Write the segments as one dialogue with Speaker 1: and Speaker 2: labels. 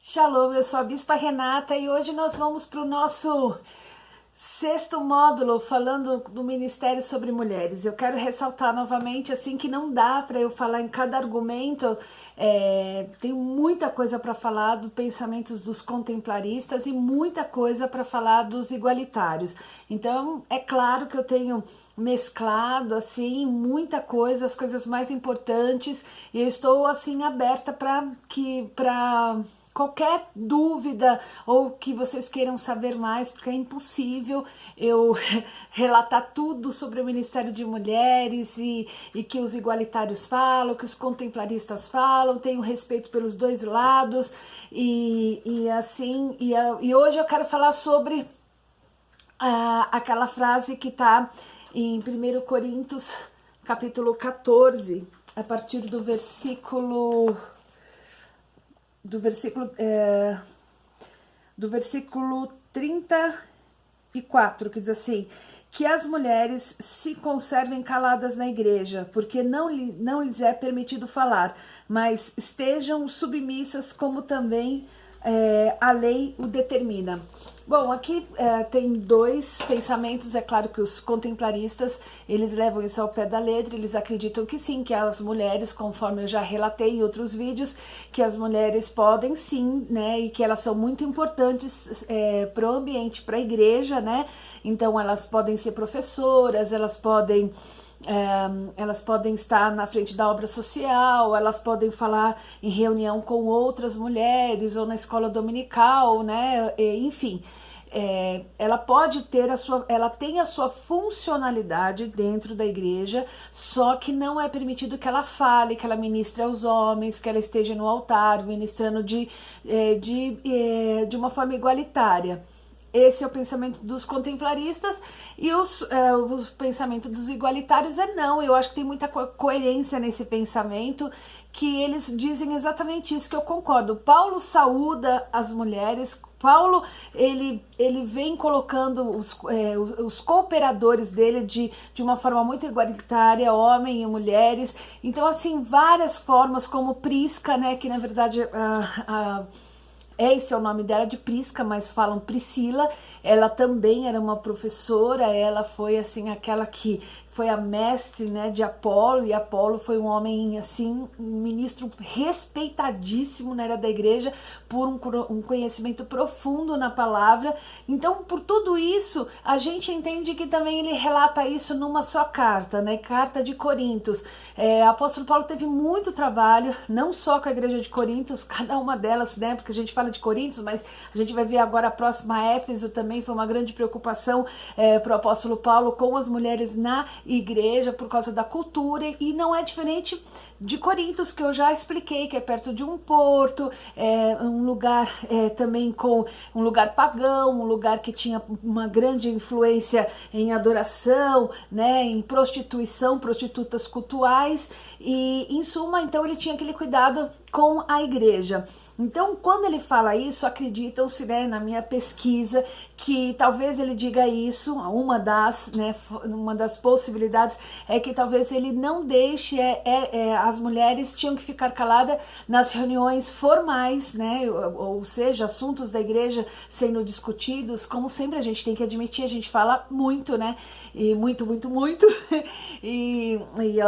Speaker 1: Shalom, eu sou a Bispa Renata e hoje nós vamos para o nosso sexto módulo falando do Ministério sobre Mulheres. Eu quero ressaltar novamente assim que não dá para eu falar em cada argumento, tem muita coisa para falar do pensamentos dos contemplaristas e muita coisa para falar dos igualitários. Então é claro que eu tenho mesclado assim muita coisa, as coisas mais importantes, e eu estou assim aberta para qualquer dúvida ou que vocês queiram saber mais, porque é impossível eu relatar tudo sobre o Ministério de Mulheres e que os igualitários falam, que os contemplaristas falam, tenho respeito pelos dois lados e hoje eu quero falar sobre aquela frase que está em 1 Coríntios capítulo 14, a partir do versículo 34, que diz assim: que as mulheres se conservem caladas na igreja, porque não lhes é permitido falar, mas estejam submissas como também a lei o determina. Bom, aqui tem dois pensamentos. É claro que os contemplaristas, eles levam isso ao pé da letra, eles acreditam que sim, que as mulheres, conforme eu já relatei em outros vídeos, que as mulheres podem sim, né, e que elas são muito importantes para o ambiente, para a igreja, né, então elas podem ser professoras, elas podem estar na frente da obra social, elas podem falar em reunião com outras mulheres ou na escola dominical, né? Enfim, ela pode ter ela tem a sua funcionalidade dentro da igreja, só que não é permitido que ela fale, que ela ministre aos homens, que ela esteja no altar ministrando de uma forma igualitária. Esse é o pensamento dos contemplaristas, e o pensamento dos igualitários não. Eu acho que tem muita coerência nesse pensamento, que eles dizem exatamente isso, que eu concordo. Paulo saúda as mulheres. Paulo, ele vem colocando os cooperadores dele de uma forma muito igualitária, homem e mulheres. Então, assim, várias formas, como Prisca, né, que na verdade esse é o nome dela, de Prisca, mas falam Priscila. Ela também era uma professora, ela foi assim aquela que foi a mestre, né, de Apolo, e Apolo foi um homem assim, um ministro respeitadíssimo na era da igreja, por um conhecimento profundo na palavra. Então, por tudo isso, a gente entende que também ele relata isso numa só carta, né, carta de Coríntios. O apóstolo Paulo teve muito trabalho, não só com a igreja de Coríntios, cada uma delas, né, porque a gente fala de Coríntios, mas a gente vai ver agora a próxima, Éfeso, também foi uma grande preocupação para o apóstolo Paulo com as mulheres na igreja, por causa da cultura, e não é diferente de Coríntios, que eu já expliquei, que é perto de um porto, um lugar também com um lugar pagão, um lugar que tinha uma grande influência em adoração, né, em prostituição, prostitutas cultuais, e em suma, então ele tinha aquele cuidado com a igreja. Então, quando ele fala isso, acreditam-se, né, na minha pesquisa, que talvez ele diga isso, uma das possibilidades é que talvez ele não deixe, as mulheres tinham que ficar caladas nas reuniões formais, né, ou seja, assuntos da igreja sendo discutidos. Como sempre a gente tem que admitir, a gente fala muito, né, e muito, e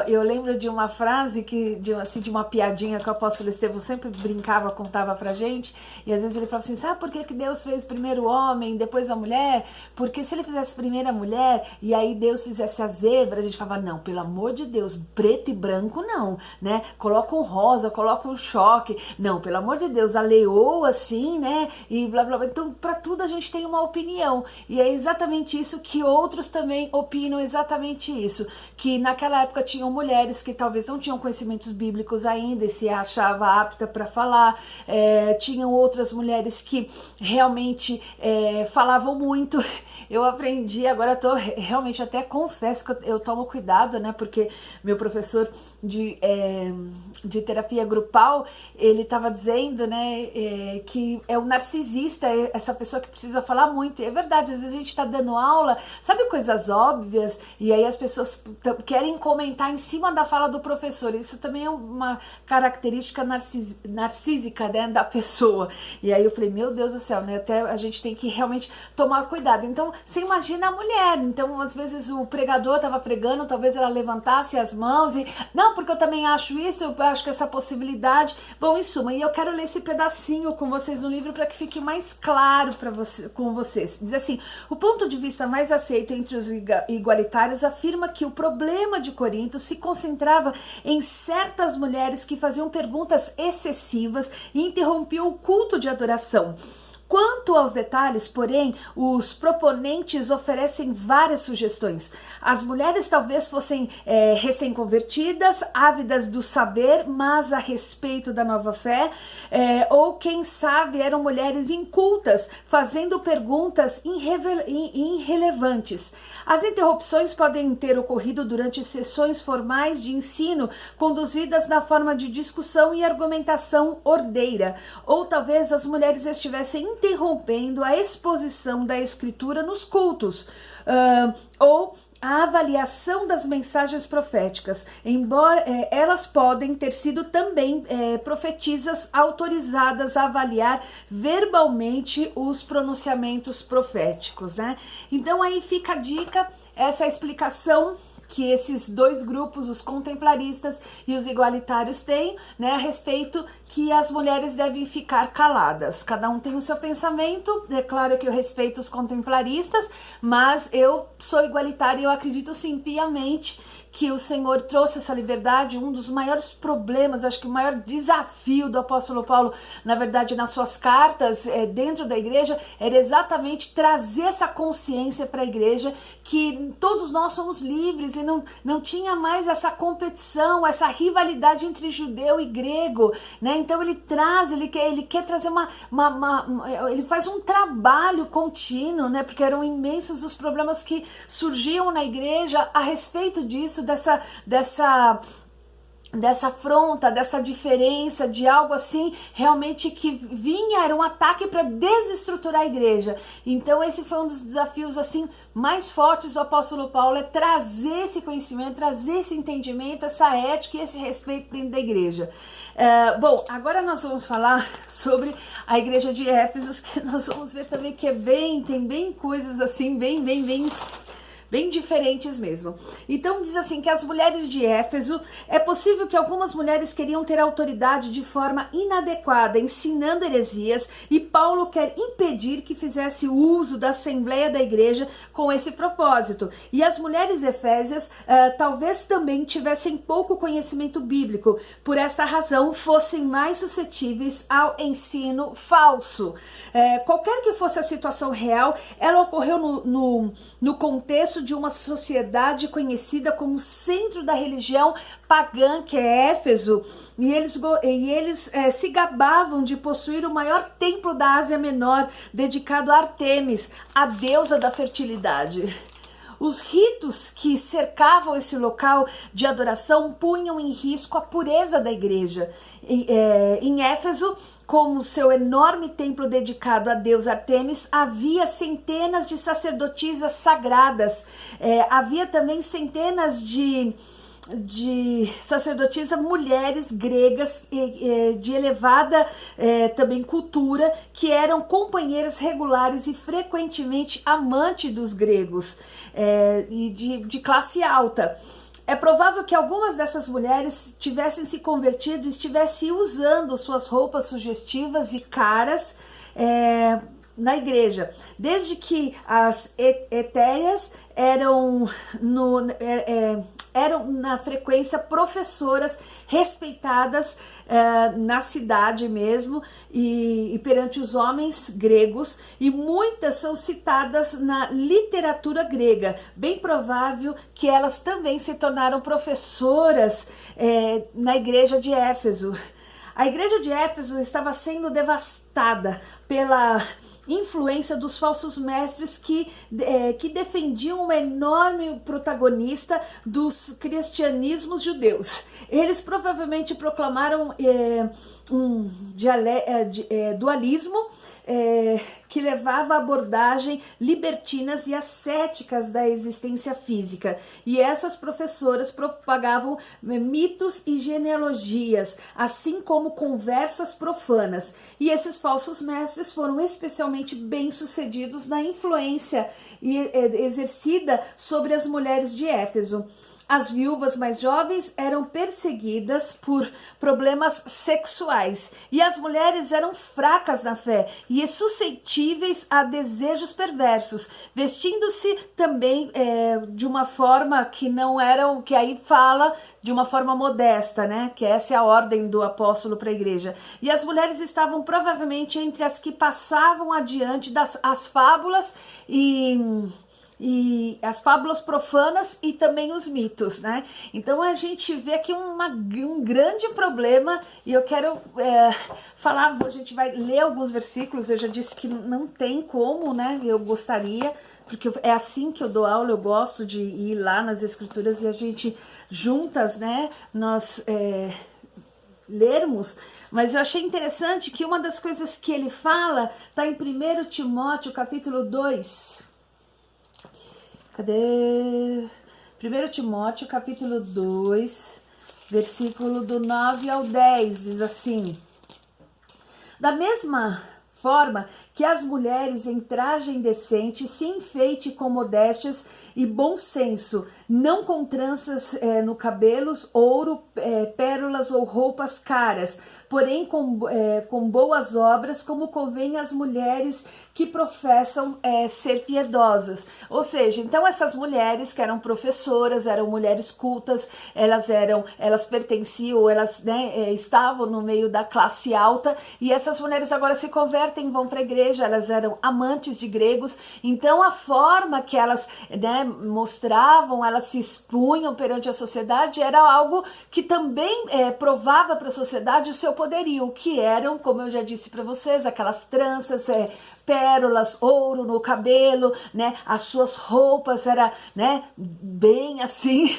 Speaker 1: eu lembro de uma frase, de uma piadinha que o apóstolo Estevão sempre brincava, contava pra gente, e às vezes ele falava assim: sabe por que Deus fez primeiro o homem, depois a mulher? Porque se ele fizesse primeiro a mulher, e aí Deus fizesse a zebra, a gente falava: não, pelo amor de Deus, preto e branco não, né, coloca um rosa, coloca um choque, não, pelo amor de Deus, a leoa assim, né, e blá blá blá. Então, pra tudo a gente tem uma opinião, e é exatamente isso que outros também opinam, exatamente isso, que naquela época tinham mulheres que talvez não tinham conhecimentos bíblicos ainda e se achava apta para falar, tinham outras mulheres que realmente falavam muito. Eu aprendi, agora realmente até confesso que eu tomo cuidado, né, porque meu professor de terapia grupal, ele estava dizendo, né, que é o narcisista, essa pessoa que precisa falar muito. E é verdade, às vezes a gente está dando aula, sabe, coisas óbvias, e aí as pessoas querem comentar em cima da fala do professor. Isso também é uma característica narcísica, né, da pessoa. E aí eu falei, meu Deus do céu, né, até a gente tem que realmente tomar cuidado. Então, você imagina a mulher, então às vezes o pregador estava pregando, talvez ela levantasse as mãos e, não, porque eu também acho isso, eu acho que essa possibilidade. Bom, em suma, e eu quero ler esse pedacinho com vocês no livro para que fique mais claro com vocês. Diz assim: o ponto de vista mais aceito entre os igualitários afirma que o problema de Corinto se concentrava em certas mulheres que faziam perguntas excessivas e interrompiam o culto de adoração. Quanto aos detalhes, porém, os proponentes oferecem várias sugestões. As mulheres talvez fossem recém-convertidas, ávidas do saber, mas a respeito da nova fé, ou quem sabe eram mulheres incultas, fazendo perguntas irrelevantes. As interrupções podem ter ocorrido durante sessões formais de ensino, conduzidas na forma de discussão e argumentação ordeira, ou talvez as mulheres estivessem interrompendo a exposição da escritura nos cultos, ou a avaliação das mensagens proféticas, embora elas podem ter sido também profetisas autorizadas a avaliar verbalmente os pronunciamentos proféticos, né? Então aí fica a dica, essa explicação que esses dois grupos, os contemplaristas e os igualitários, têm, né, a respeito que as mulheres devem ficar caladas. Cada um tem o seu pensamento, é claro que eu respeito os contemplaristas, mas eu sou igualitária e eu acredito sim piamente que o Senhor trouxe essa liberdade. Um dos maiores problemas, acho que o maior desafio do apóstolo Paulo, na verdade, nas suas cartas dentro da igreja, era exatamente trazer essa consciência para a igreja, que todos nós somos livres e não tinha mais essa competição, essa rivalidade entre judeu e grego, né? Então ele traz, ele quer trazer ele faz um trabalho contínuo, né? Porque eram imensos os problemas que surgiam na igreja a respeito disso, dessa afronta, dessa diferença, de algo assim realmente que vinha, era um ataque para desestruturar a igreja. Então esse foi um dos desafios assim mais fortes do apóstolo Paulo, é trazer esse conhecimento, trazer esse entendimento, essa ética e esse respeito dentro da igreja. Bom, agora nós vamos falar sobre a igreja de Éfeso, que nós vamos ver também que tem bem coisas assim, bem diferentes mesmo. Então diz assim que as mulheres de Éfeso, é possível que algumas mulheres queriam ter autoridade de forma inadequada, ensinando heresias, e Paulo quer impedir que fizesse uso da assembleia da igreja com esse propósito. E as mulheres efésias talvez também tivessem pouco conhecimento bíblico, por esta razão fossem mais suscetíveis ao ensino falso. Qualquer que fosse a situação real, ela ocorreu no contexto de uma sociedade conhecida como centro da religião pagã, que é Éfeso, e eles se gabavam de possuir o maior templo da Ásia Menor, dedicado a Artemis, a deusa da fertilidade. Os ritos que cercavam esse local de adoração punham em risco a pureza da igreja. Em Éfeso, como seu enorme templo dedicado à deusa Artemis, havia centenas de sacerdotisas sagradas. Havia também centenas de sacerdotisas mulheres gregas de elevada também cultura, que eram companheiras regulares e frequentemente amantes dos gregos, e de classe alta. É provável que algumas dessas mulheres tivessem se convertido e estivessem usando suas roupas sugestivas e caras na igreja, desde que as etéreas eram na frequência professoras respeitadas na cidade mesmo e perante os homens gregos, e muitas são citadas na literatura grega. Bem provável que elas também se tornaram professoras na igreja de Éfeso. A igreja de Éfeso estava sendo devastada influência dos falsos mestres que defendiam um enorme protagonista dos cristianismos judeus. Eles provavelmente proclamaram um dualismo que levava a abordagem libertinas e ascéticas da existência física. E essas professoras propagavam mitos e genealogias, assim como conversas profanas. E esses falsos mestres foram especialmente bem-sucedidos na influência exercida sobre as mulheres de Éfeso. As viúvas mais jovens eram perseguidas por problemas sexuais e as mulheres eram fracas na fé e suscetíveis a desejos perversos, vestindo-se também de uma forma que não era o que aí fala, de uma forma modesta, né? Que essa é a ordem do apóstolo para a igreja. E as mulheres estavam provavelmente entre as que passavam adiante as fábulas e as fábulas profanas e também os mitos, né? Então a gente vê aqui um grande problema e eu quero falar, a gente vai ler alguns versículos, eu já disse que não tem como, né? Eu gostaria, porque é assim que eu dou aula, eu gosto de ir lá nas escrituras e a gente juntas, né? Nós lermos. Mas eu achei interessante que uma das coisas que ele fala está em 1 Timóteo capítulo 2. Cadê? 1 Timóteo, capítulo 2, versículo do 9 ao 10, diz assim: da mesma forma que as mulheres em trajem decente se enfeite com modéstias e bom senso, não com tranças no cabelo, ouro, pérolas ou roupas caras, porém com boas obras, como convém às mulheres que professam ser piedosas. Ou seja, então essas mulheres que eram professoras, eram mulheres cultas, elas pertenciam, elas, né, estavam no meio da classe alta, e essas mulheres agora se convertem, vão para a igreja, elas eram amantes de gregos, então a forma que elas, né, mostravam, elas se expunham perante a sociedade, era algo que também provava para a sociedade o seu poderio, que eram, como eu já disse para vocês, aquelas tranças, pérolas, ouro no cabelo, né? As suas roupas era, né, bem assim,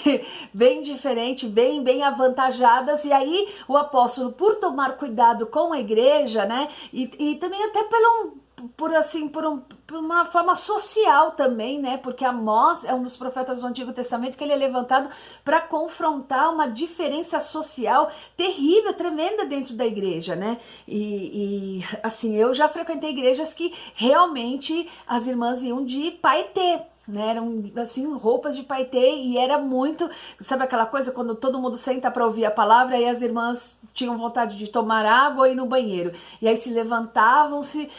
Speaker 1: bem diferente, bem avantajadas. E aí o apóstolo, por tomar cuidado com a igreja, né, e também até por uma forma social também, né? Porque Amós é um dos profetas do Antigo Testamento que ele é levantado para confrontar uma diferença social terrível, tremenda dentro da igreja, né? E assim, eu já frequentei igrejas que realmente as irmãs iam de paetê, né? Eram assim, roupas de paetê, e era muito, sabe aquela coisa quando todo mundo senta para ouvir a palavra e as irmãs tinham vontade de tomar água e ir no banheiro, e aí se levantavam-se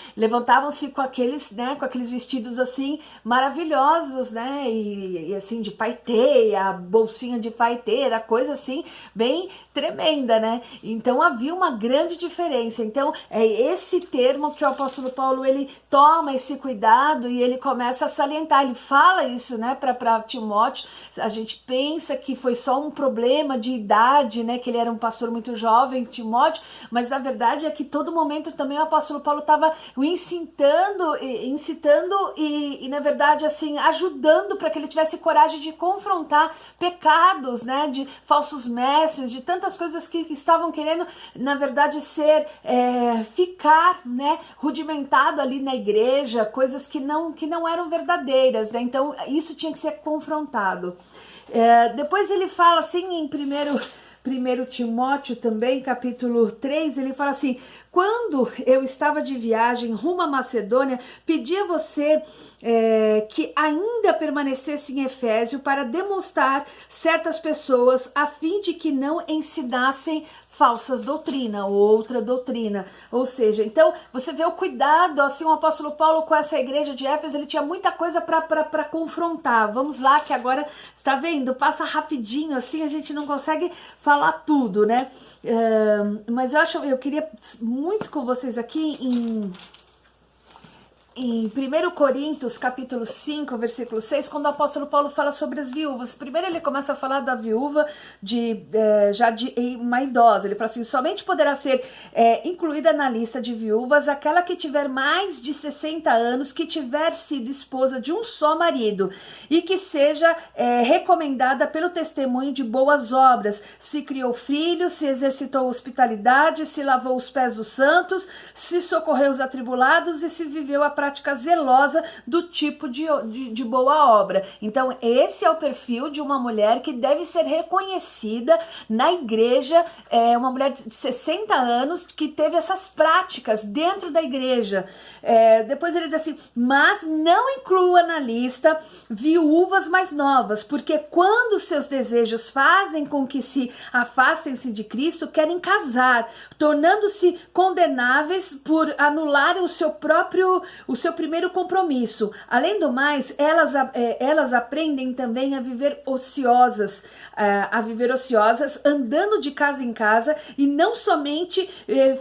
Speaker 1: com aqueles, né, com aqueles vestidos assim maravilhosos, né, e assim de paetê, a bolsinha de paetê, era coisa assim bem tremenda, né? Então havia uma grande diferença. Então é esse termo que o apóstolo Paulo ele toma esse cuidado e ele começa a salientar, ele fala isso, né, para Timóteo. A gente pensa que foi só um problema de idade, né, que ele era um pastor muito jovem, Timóteo, mas a verdade é que todo momento também o apóstolo Paulo estava incitando e na verdade assim ajudando para que ele tivesse coragem de confrontar pecados, né, de falsos mestres, de tantas coisas que estavam querendo na verdade ficar, né, rudimentado ali na igreja, coisas que não eram verdadeiras, né? Então isso tinha que ser confrontado. Depois ele fala assim em 1 Timóteo também, capítulo 3, ele fala assim: quando eu estava de viagem rumo à Macedônia, pedi a você que ainda permanecesse em Efésio para demonstrar certas pessoas a fim de que não ensinassem falsas doutrina, outra doutrina. Ou seja, então você vê o cuidado, assim, o apóstolo Paulo com essa igreja de Éfeso, ele tinha muita coisa para confrontar. Vamos lá, que agora, está vendo, passa rapidinho, assim, a gente não consegue falar tudo, né? Mas eu queria muito com vocês aqui em 1 Coríntios, capítulo 5, versículo 6, quando o apóstolo Paulo fala sobre as viúvas. Primeiro ele começa a falar da viúva já de uma idosa. Ele fala assim, somente poderá ser incluída na lista de viúvas aquela que tiver mais de 60 anos, que tiver sido esposa de um só marido e que seja recomendada pelo testemunho de boas obras, se criou filhos, se exercitou hospitalidade, se lavou os pés dos santos, se socorreu os atribulados e se viveu a prática zelosa do tipo de boa obra. Então esse é o perfil de uma mulher que deve ser reconhecida na igreja, uma mulher de 60 anos que teve essas práticas dentro da igreja. Depois ele diz assim, mas não inclua na lista viúvas mais novas, porque quando seus desejos fazem com que se afastem-se de Cristo, querem casar, tornando-se condenáveis por anularem o seu primeiro compromisso. Além do mais, elas aprendem também a viver ociosas, andando de casa em casa, e não somente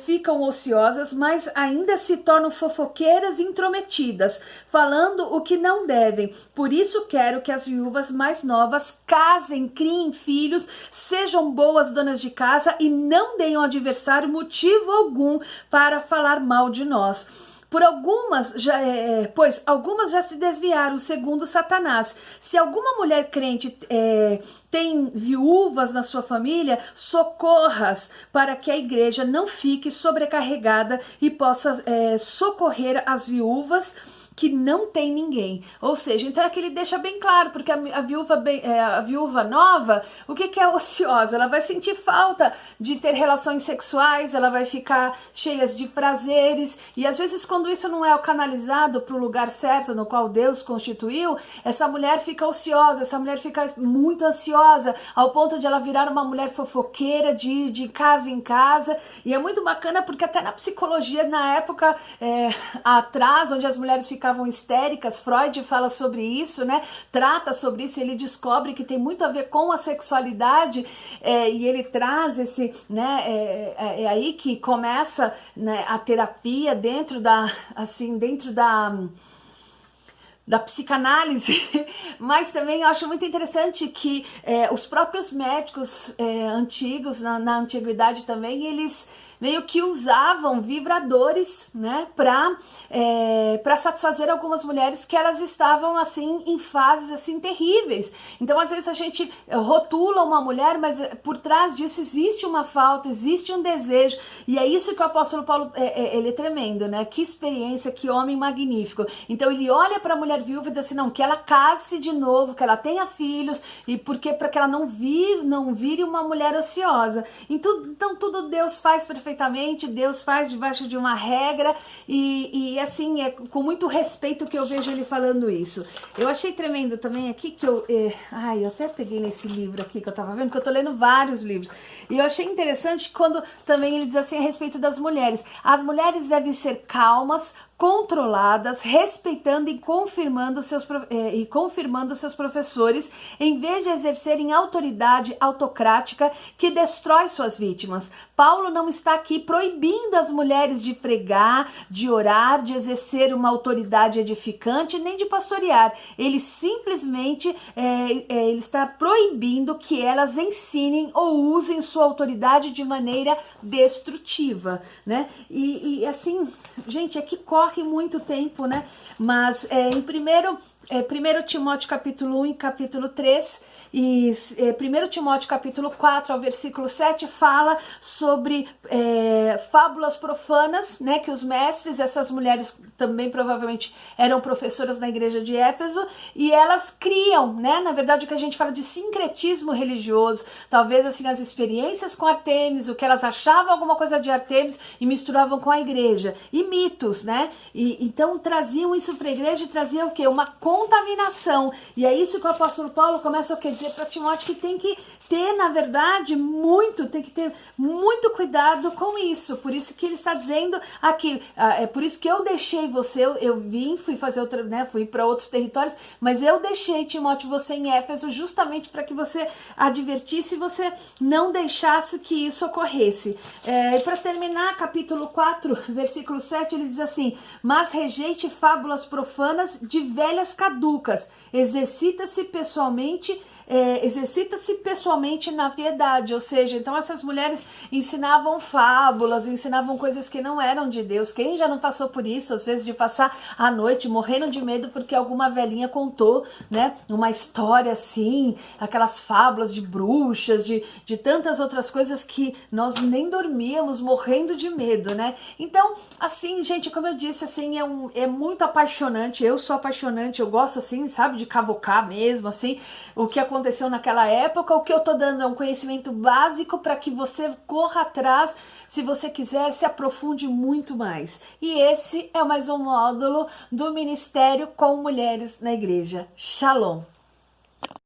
Speaker 1: ficam ociosas, mas ainda se tornam fofoqueiras e intrometidas, falando o que não devem. Por isso quero que as viúvas mais novas casem, criem filhos, sejam boas donas de casa e não deem ao adversário motivo algum para falar mal de nós. Pois algumas já se desviaram, segundo Satanás. Se alguma mulher crente tem viúvas na sua família, socorras para que a igreja não fique sobrecarregada e possa socorrer as viúvas que não tem ninguém. Ou seja, então é que ele deixa bem claro, porque a viúva nova, o que é ociosa? Ela vai sentir falta de ter relações sexuais, ela vai ficar cheia de prazeres, e às vezes quando isso não é canalizado para o lugar certo no qual Deus constituiu, essa mulher fica ociosa, essa mulher fica muito ansiosa, ao ponto de ela virar uma mulher fofoqueira, de casa em casa. E é muito bacana porque até na psicologia, na época atrás, onde as mulheres ficavam histéricas, Freud fala sobre isso, né? Trata sobre isso, ele descobre que tem muito a ver com a sexualidade, e ele traz esse, né? É aí que começa, né, a terapia dentro da psicanálise. Mas também eu acho muito interessante que os próprios médicos antigos, na antiguidade também, eles meio que usavam vibradores, né, para satisfazer algumas mulheres que elas estavam assim em fases assim terríveis. Então às vezes a gente rotula uma mulher, mas por trás disso existe uma falta, existe um desejo, e é isso que o apóstolo Paulo ele é tremendo, né? Que experiência, que homem magnífico. Então ele olha para a mulher viúva e diz assim, não, que ela case de novo, que ela tenha filhos, e porque para que ela não vire uma mulher ociosa. Então tudo Deus faz perfeitamente, Deus faz debaixo de uma regra, e assim, é com muito respeito que eu vejo ele falando isso. Eu achei tremendo também aqui que eu até peguei nesse livro aqui que eu tava vendo, porque eu tô lendo vários livros, e eu achei interessante quando também ele diz assim a respeito das mulheres. As mulheres devem ser calmas, controladas, respeitando e confirmando seus professores, em vez de exercerem autoridade autocrática que destrói suas vítimas. Paulo não está aqui proibindo as mulheres de pregar, de orar, de exercer uma autoridade edificante, nem de pastorear. Ele simplesmente ele está proibindo que elas ensinem ou usem sua autoridade de maneira destrutiva, né? E assim, gente, aqui corre muito tempo, né? Mas em 1 Timóteo capítulo 1 e capítulo 3 e 1 Timóteo capítulo 4 ao versículo 7 fala sobre fábulas profanas, né? Que os mestres, essas mulheres também provavelmente eram professoras na igreja de Éfeso, e elas criam, né? Na verdade o que a gente fala de sincretismo religioso, talvez assim as experiências com Artemis, o que elas achavam alguma coisa de Artemis e misturavam com a igreja, e mitos, né? E então traziam isso para a igreja e traziam o quê? Uma contaminação. E é isso que o apóstolo Paulo começa a dizer dizer para Timóteo que tem que ter, na verdade, tem que ter muito cuidado com isso. Por isso que ele está dizendo aqui, é por isso que eu deixei você, eu vim, fui fazer outra, né, fui para outros territórios, mas eu deixei, Timóteo, você em Éfeso justamente para que você advertisse e você não deixasse que isso ocorresse. E para terminar, capítulo 4, versículo 7, ele diz assim: mas rejeite fábulas profanas de velhas caducas, exercita-se pessoalmente na verdade. Ou seja, então essas mulheres ensinavam fábulas, ensinavam coisas que não eram de Deus. Quem já não passou por isso, às vezes, de passar a noite morrendo de medo porque alguma velhinha contou, né, uma história assim, aquelas fábulas de bruxas, de tantas outras coisas que nós nem dormíamos morrendo de medo, né? Então, assim, gente, como eu disse, assim, é muito apaixonante. Eu sou apaixonante, eu gosto, assim, sabe, de cavocar mesmo, assim, o que aconteceu naquela época. O que eu tô dando é um conhecimento básico para que você corra atrás, se você quiser, se aprofunde muito mais. E esse é mais um módulo do Ministério com Mulheres na Igreja. Shalom!